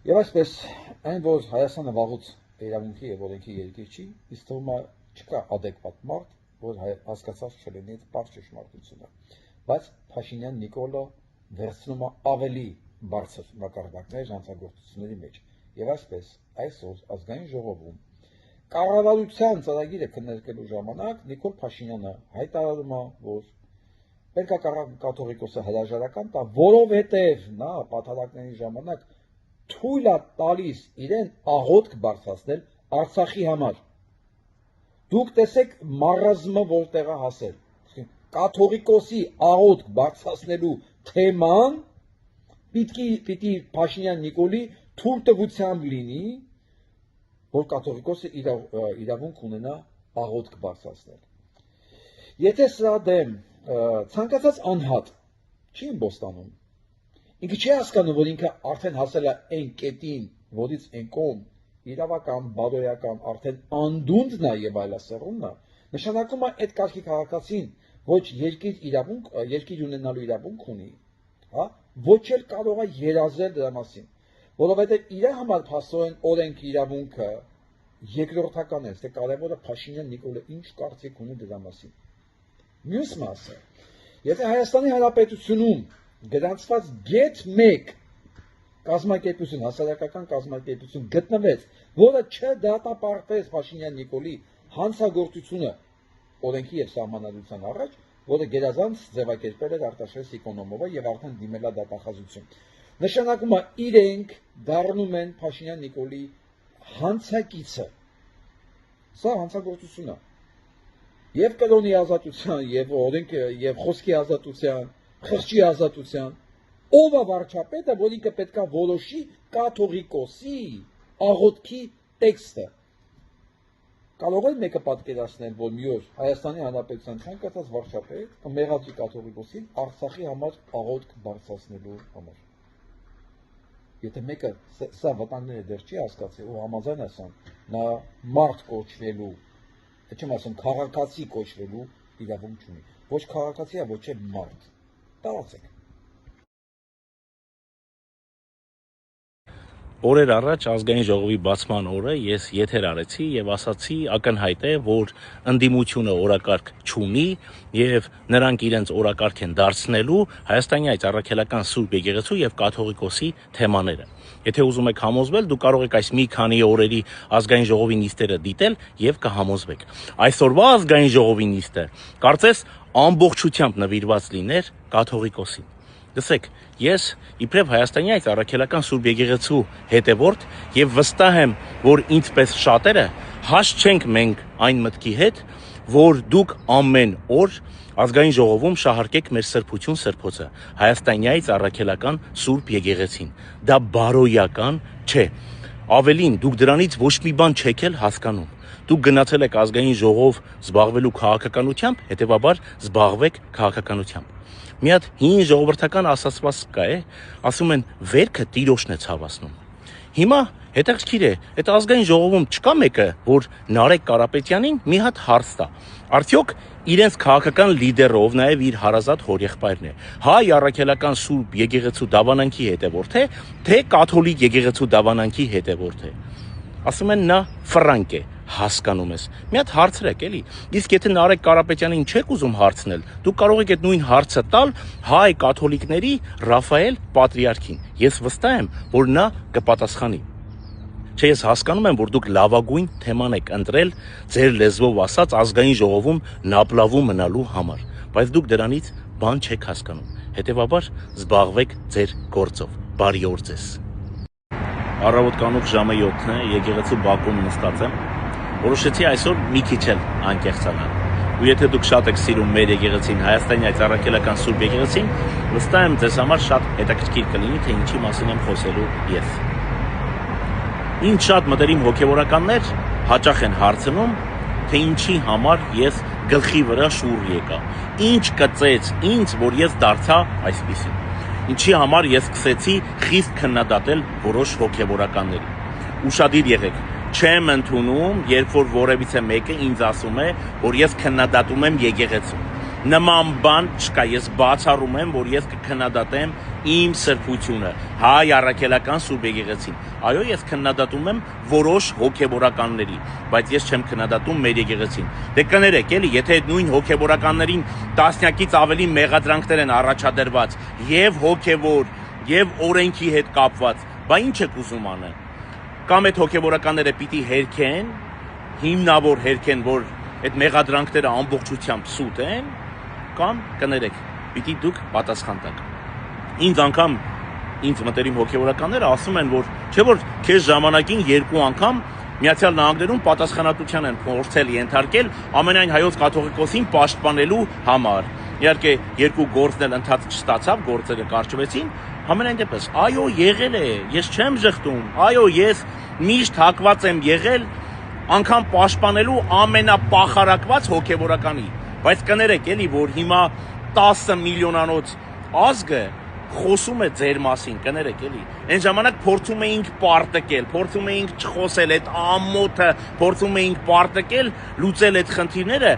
Եվ այսպես, այն որ Հայաստանը վաղուց իրավունքի եւ օրենքի երկիր չի, իսկ թվում է չկա adekvat մարդ, որ հասկացած չլինի բարձ ճշմարտությունը։ Բայց Փաշինյան Նիկոլը վերցնում է ավելի բարձր մակարդակներ հանցագործությունների մեջ։ Եվ այսպես, այսօր ազգային ժողովում կառավարության ծրագիրը քննարկելու ժամանակ Նիկոլ Փաշինյանը հայտարարում է, որ պետք է կաթողիկոսը հրաժարական տա, որովհետև նա պատահարակների ժամանակ թույլ է տալիս իրեն աղոթք բարձրացնել Արցախի համար։ Դուք տեսեք մարազմը որտեղ է հասել։ Կաթողիկոսի աղոթք բարձրացնելու թեման պիտի Փաշինյան Նիկոլի թույլտվությամբ լինի, որ կաթողիկոսը իրավունք ունենա աղոթք բարձրացնել։ Եթե սրա դեմ ցանկացած անհատ չի իմբոստանում, ինքը չի հասկանում, որ ինքը արդեն հասել է այն կետին, որից այն կողմ իրավական, բարոյական, արդեն անդունդն է եւ այլասերումն է, նշանակում է այդ կարգի քաղաքացին ոչ երկիր ունենալու իրավունք ունի, հա, ոչ էլ կարող է երազել դրա մասին, որովհետեւ իր համար փաստորեն օրենք իրավունքը երկրորդական է, թե կարևորը Փաշինյան Նիկոլը ինչ կարծիք ունի դրա մասին։ Մյուս մասը, եթե Հայաստանի Հանրապետությունում գրանցված գետ 1 կազմակերպություն, հասարակական կազմակերպություն գտնվեց, որը չդատապարտեց Փաշինյան Նիկոլի հանցագործությունը օրենքի եւ սահմանադրության առաջ, որը գերազանց ձևակերպել էր Արտաշես Էկոնոմովը եւ արդեն դիմել է դատախազություն։ Նշանակում է իրենք դառնում են Փաշինյան Նիկոլի հանցակիցը։ Սա հանցագործություն է։ Եվ կրոնի ազատության, եւ օրենքի, եւ խոսքի ազատության, խղճի ազատության, ով է վարչապետը, որ ինքը պետք է որոշի կաթողիկոսի աղոթքի տեքստը։ Կարող է մեկը պատկերացնել, որ մի օր Հայաստանի Հանրապետության ցանկացած վարչապետ կմեղադրի կաթողիկոսին Արցախի համար աղոթք բարձրացնելու համար։ Եթե մեկը սա վտանգները դեռ չի հասկացել ու համաձայն է ասում, նա մարդ կոչվելու, չեմ ասում քաղաքացի կոչվելու իրավունք չունի։ Ոչ քաղաքացի է, ոչ էլ մարդ։ Տարածեք։ Օրեր առաջ ազգային ժողովի բացման օրը ես եթեր արեցի եւ ասացի ակնհայտ է, որ ընդդիմությունը օրակարգ չունի եւ նրանք իրենց օրակարգ են դարձնելու Հայաստանի այս առաքելական Սուրբ Եկեղեցու եւ կաթողիկոսի թեմաները։ Եթե ուզում եք համոզվել, դուք կարող եք այս մի քանի օրերի ազգային ժողովի նիստերը դիտել եւ կհամոզվեք։ Այսօրվա ազգային ժողովի նիստը կարծես ամբողջությամբ նվիրված լիներ կաթողիկոսին։ Լսեք, ես իբրև Հայաստանի այս առաքելական Սուրբ Եկեղեցու հետևորդ եւ վստահ եմ, որ ինձպես շատերը հաշ չենք մենք այն մտքի հետ, որ դուք ամեն օր ազգային ժողովում շահարկեք մեր սրբություն սրբոցը Հայաստանյայից առաքելական Սուրբ Եկեղեցին։ Դա բարոյական չէ։ Ավելին, դուք դրանից ոչ մի բան չեք էլ հասկանում։ Դուք գնացել եք ազգային ժողով զբաղվելու քաղաքականությամբ, հետևաբար զբաղվեք քաղաքականությամբ։ Մի հատ հին ժողովրդական ասացվածք կա է, ասում են վերքը տիրոջն է ցավացնում։ Հիմա հետաքրքիր է, այդ ազգային ժողովում չկա մեկը, որ Նարեկ Կարապետյանին մի հատ հարց տա։ Արդյոք իրենց քաղաքական լիդերը, ով նաև իր հարազատ հորեղբայրն է, հայ առաքելական Սուրբ Եկեղեցու դավանանքի հետևորդ է, թե կաթոլիկ եկեղեցու դավանանքի հետևորդ է։ Ասում են նա ֆրանկ է, հասկանում ես։ Մի հատ հարցրեք էլի։ Իսկ եթե Նարեկ Կարապետյանին չեք ուզում հարցնել, դուք կարող եք այդ նույն հարցը տալ հայ կաթոլիկների Ռաֆայել Պատրիարքին։ Ես վստահ եմ, որ նա կպատասխանի։ Չէ, ես հասկանում եմ, որ դուք լավագույն թեման եք ընտրել ձեր լեզվով ասած ազգային ժողովում նապլավու մնալու համար, բայց դուք դրանից բան չեք հասկանում։ Հետևաբար զբաղվեք ձեր գործով։ Բարի օր ձեզ։ Առավոտ կանուխ ժամը 7-ն է, եկեղեցու բակում նստած եմ։ Որոշեցի այսօր մի քիչ էլ անկեղծանալ։ Ու եթե դուք շատ եք սիրում մեր եկեղեցին, Հայաստանի այս առաքելական Սուրբ Եկեղեցին, վստահ եմ ձեզ համար շատ հետաքրքիր կլինի, թե ինչի մասին եմ խոսելու ես։ Ինչ շատ մտերիմ հոգևորականներ հաճախ են հարցնում, թե ինչի համար ես գլխի վրա շուռ եկա։ Ինչ կծեց ինձ, որ ես դարձա այսպիսին։ Ինչի համար ես սկսեցի խիստ քննադատել որոշ հոգևորականների։ Ուշադիր եղեք, չեմ ընդունում, երբ որ որևիցե մեկը ինձ ասում է, որ ես քննադատում եմ եկեղեցուն։ նման բան չկա, ես բացառում եմ, որ ես կքննադատեմ իմ սրբությունը, հայ առաքելական Սուրբ եկեղեցին։ Այո, ես քննադատում եմ որոշ հոգևորականների, բայց ես չեմ քննադատում մեր եկեղեցին։ Դե կներեք, էլի, եթե նույն հոգևորականներին տասնյակից ավելի մեղադրանքներ են առաջադրված, եւ հոգևոր, եւ օրենքի հետ կապված, բա ինչ եք ուզում անեն։ Կամ այդ հոգևորականները պիտի հերքեն, հիմնավոր հերքեն, որ այդ մեղադրանքները ամբողջությամբ սուտ են, կամ կներեք, պիտի դուք պատասխան տաք։ Ինձ անգամ ինձ մտերիմ հոգևորականները ասում են, որ չէ որ քեզ ժամանակին 2 անգամ Միացյալ Նահանգներում պատասխանատվության են փորձել ենթարկել ամենայն հայոց կաթողիկոսին պաշտպանելու համար։ Իհարկե 2 գործն էլ ընթաց չստացավ, գործերը կարճվեցին, համենայն դեպս, այո, եղել է, ես չեմ ժխտում, այո, ես միշտ հակված եմ եղել անգամ պաշտպանելու ամենապախարակված հոգևորականի, բայց կներեք էլի, որ հիմա 10 միլիոնանոց ազգը խոսում է ձեր մասին, կներեք էլի, այն ժամանակ փորձում էինք պարտկել, փորձում էինք չխոսել այդ ամոթը, փորձում էինք պարտկել, լուծել այդ խնդիրները,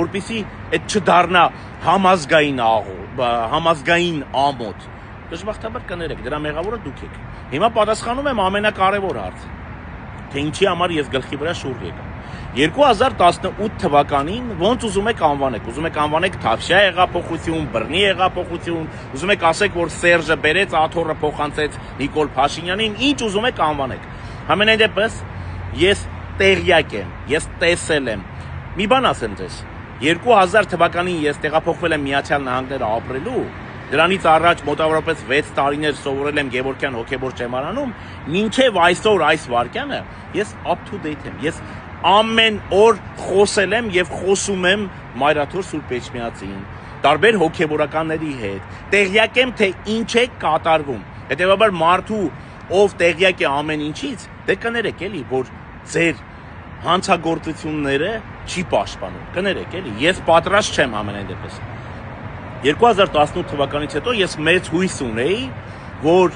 որպեսզի այդ չդառնա համազգային ամոթ։ Դժբախտաբար կներեք, դրա մեղավորը դուք եք։ Հիմա պատասխանում եմ ամենակարևոր հարցը, թե ինչի համար ես գլխի վրա շուռ եկա։ 2018 թվականին ոնց ուզում եք անվանեք Թավշյա հեղափոխություն, Բռնի հեղափոխություն, ուզում եք ասեք, որ Սերժը բերեց աթոռը փոխանցեց Նիկոլ Փաշինյանին, ինչ ուզում եք անվանեք։ Համենայն դեպս ես տեղյակ եմ, ես տեսել եմ։ Մի բան ասեմ ձեզ, 2000 թվականին ես տեղափոխվել եմ Միացյալ Նահանգներ ապրելու, դրանից առաջ մոտավորապես 6 տարիներ սովորել եմ Գևորգյան հոգևոր ճեմարանում, մինչև այսօր այս վարքյանը ես up to date եմ, ես ամեն օր խոսել եմ եւ խոսում եմ Մայրաթոր Սուրբ Էջմիածին, տարբեր հոգևորականների հետ, տեղյակ եմ, թե ինչ է կատարվում, հետեւաբար մարդու, ով տեղյակ է ամեն ինչից, դե կներեք էլի, որ ձեր հանցագործությունները չի պաշտպանում, կներեք էլի, ես պատրաստ չեմ ամենայն դեպս։ 2018 թվականից հետո ես մեծ հույս ունեի, որ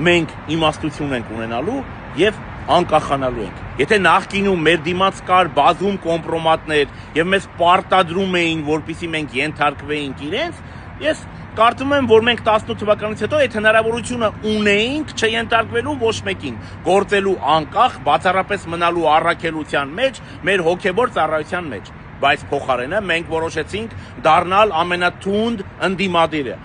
մենք իմաստություն ենք ունենալու եւ անկախանալու ենք։ Եթե նախկինում մեր դիմաց կար բազում կոմպրոմատներ եւ մեզ պարտադրում էին, որպեսզի մենք ենթարկվեինք իրենց, ես կարծում եմ, որ մենք 18 թվականից հետո այդ հնարավորությունը ունեինք չենթարկվելու ոչ մեկին, գործելու անկախ, բացառապես մնալու առաքելության մեջ, մեր հոգեվոր ծառայության մեջ, բայց փոխարենը մենք որոշեցինք դառնալ ամենաթունդ ընդդիմադիրը։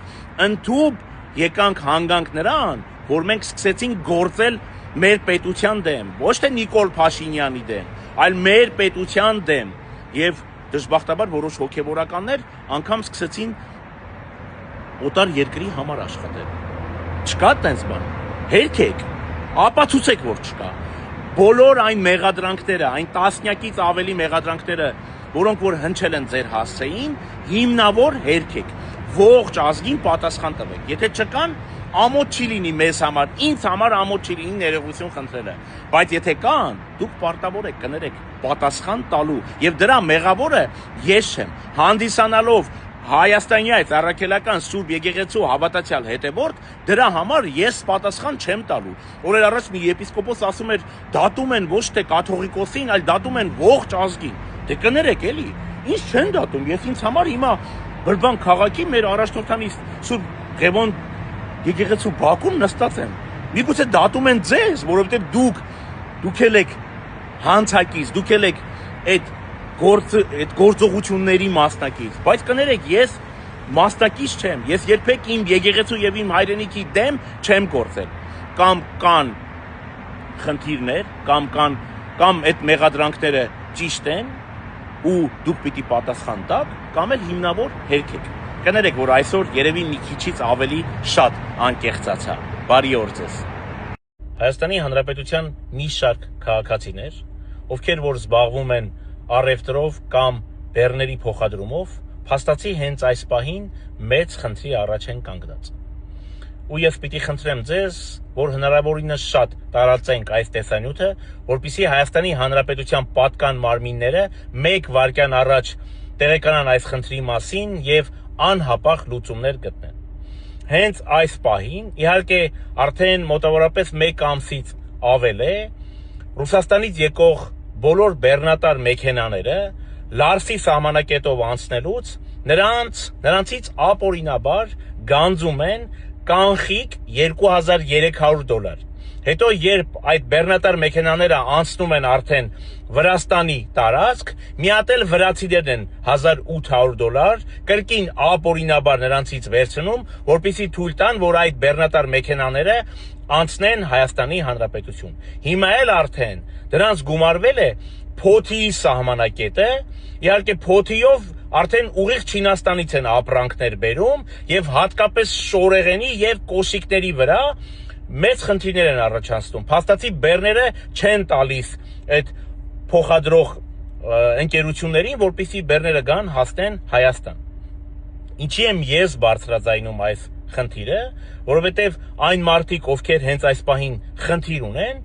Ընդհուպ եկանք հանգանք նրան, որ մենք սկսեցինք գործել մեր պետության դեմ, ոչ թե Նիկոլ Փաշինյանի դեմ, այլ մեր պետության դեմ, եւ դժբախտաբար որոշ հոգեվորականներ անգամ սկսեցին օտար երկրի համար աշխատել։ Չկա տենց բան։ Հերքեք, ապացուցեք, որ չկա։ Բոլոր այն մեղադրանքները, այն տասնյակից ավելի մեղադրանքները, որոնք որ հնչել են ձեր հասցեին, հիմնավոր հերքեք։ Ողջ ազգին պատասխան տվեք։ Եթե չկան, ամոթ չի լինի մեզ համար, ինձ համար ամոթ չի լինի ներողություն խնդրելը, բայց եթե կան, դուք պարտավոր եք կներեք պատասխան տալու, եւ դրա մեղավորը ես չեմ, հանդիսանալով Հայաստանի այս առաքելական Սուրբ Եկեղեցու հավատացյալ հետևորդ, դրա համար ես պատասխան չեմ տալու։ Օրեր առաջ մի եպիսկոպոս ասում էր, դատում են ոչ թե կաթողիկոսին, այլ դատում են ողջ ազգին։ Դե կներեք էլի, ինչ չեն դատում, ես ինձ համար հիմա Բրբան քաղաքի մեր առաջնորդանի Սուրբ Ղևոն Եկեղեցու բակում նստած եմ։ Միգուցե դատում են ձեզ, որովհետև դուք եք հանցակից, դուք եք այդ գործողությունների մասնակից, բայց կներեք, ես մասնակից չեմ, ես երբեք իմ եկեղեցու եւ իմ հայրենիքի դեմ չեմ գործել, կամ կան խնդիրներ, կամ այդ մեղադրանքները ճիշտ են ու դուք պիտի պատասխան տաք, կամ էլ հիմնավոր հերքեք։ Կներեք, որ այսօր երևի մի քիչից ավելի շատ անկեղծացա։ Բարի օր ձեզ։ Հայաստանի Հանրապետության մի շարք քաղաքացիներ, ովքեր որ զբաղվում են առևտրով կամ բեռների փոխադրումով, փաստացի հենց այս պահին մեծ խնդրի առաջ են կանգնած։ Ու ես պիտի խնդրեմ ձեզ, որ հնարավորինս շատ տարածենք այս տեսանյութը, որպեսզի Հայաստանի Հանրապետության պատկան մարմինները մեկ վայրկյան առաջ տեղեկանան այս խնդրի մասին եւ անհապաղ լուծումներ գտնեն։ Հենց այս պահին, իհարկե, արդեն մոտավորապես 1 ամսից ավել է, Ռուսաստանից եկող բոլոր բեռնատար մեքենաները Լարսի սահմանակետով անցնելուց նրանցից ապօրինաբար գանձում են կանխիկ $2300։ Հետո երբ այդ բեռնատար մեքենաները անցնում են արդեն Վրաստանի տարածք, մի հատ էլ վրացիներն են $1800 կրկին ապօրինաբար նրանցից վերցնում, որպեսզի թույլ տան, որ այդ բեռնատար մեքենաները անցնեն Հայաստանի Հանրապետություն։ Հիմա էլ արդեն դրանց գումարվել է փոթի սահմանակետը, իհարկե փոթիով արդեն ուղիղ Չինաստանից են ապրանքներ բերում եւ հատկապես շորեղենի եւ կոշիկների վրա մեծ խնդիրներ են առաջացնում։ Փաստացի բեռները չեն տալիս այդ փոխադրող ընկերություններին, որպեսզի բեռները գան հասնեն Հայաստան։ Ինչի եմ ես բարձրաձայնում այս խնդիրը, որովհետեւ այն մարդիկ, ովքեր հենց այս պահին խնդիր ունեն,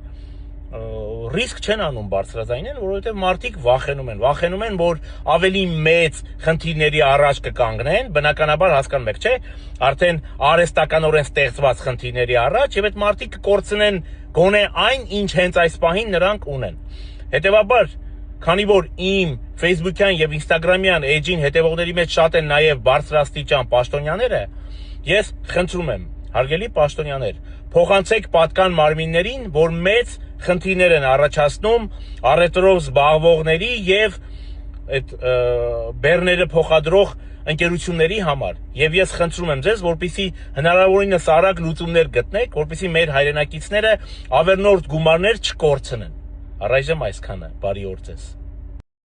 ռիսկ չեն անում բարձրաձայնել, որովհետև մարդիկ վախենում են, որ ավելի մեծ խնդիրների առաջ կկանգնեն, բնականաբար հասկանում եք, չէ, արդեն արհեստականորեն ստեղծված խնդիրների առաջ եւ այդ մարդիկ կկորցնեն գոնե այն, ինչ հենց այս պահին նրանք ունեն։ Հետևաբար, քանի որ իմ Facebook-յան եւ Instagram-յան էջին հետևողների մեջ շատ են նաեւ բարձրաստիճան պաշտոնյաները, ես խնդրում եմ, հարգելի պաշտոնյաներ, փոխանցեք պատկան մարմիններին, որ մեծ խնդիրներ են առաջացնում առևտրով զբաղվողների եւ այդ բեռները փոխադրող ընկերությունների համար։ Եվ ես խնդրում եմ ձեզ, որպեսզի հնարավորինս արագ լուծումներ գտնեք, որպեսզի մեր հայրենակիցները ավելորդ գումարներ չկորցնեն։ Առայժմ այսքանը։ Բարի օր ձեզ։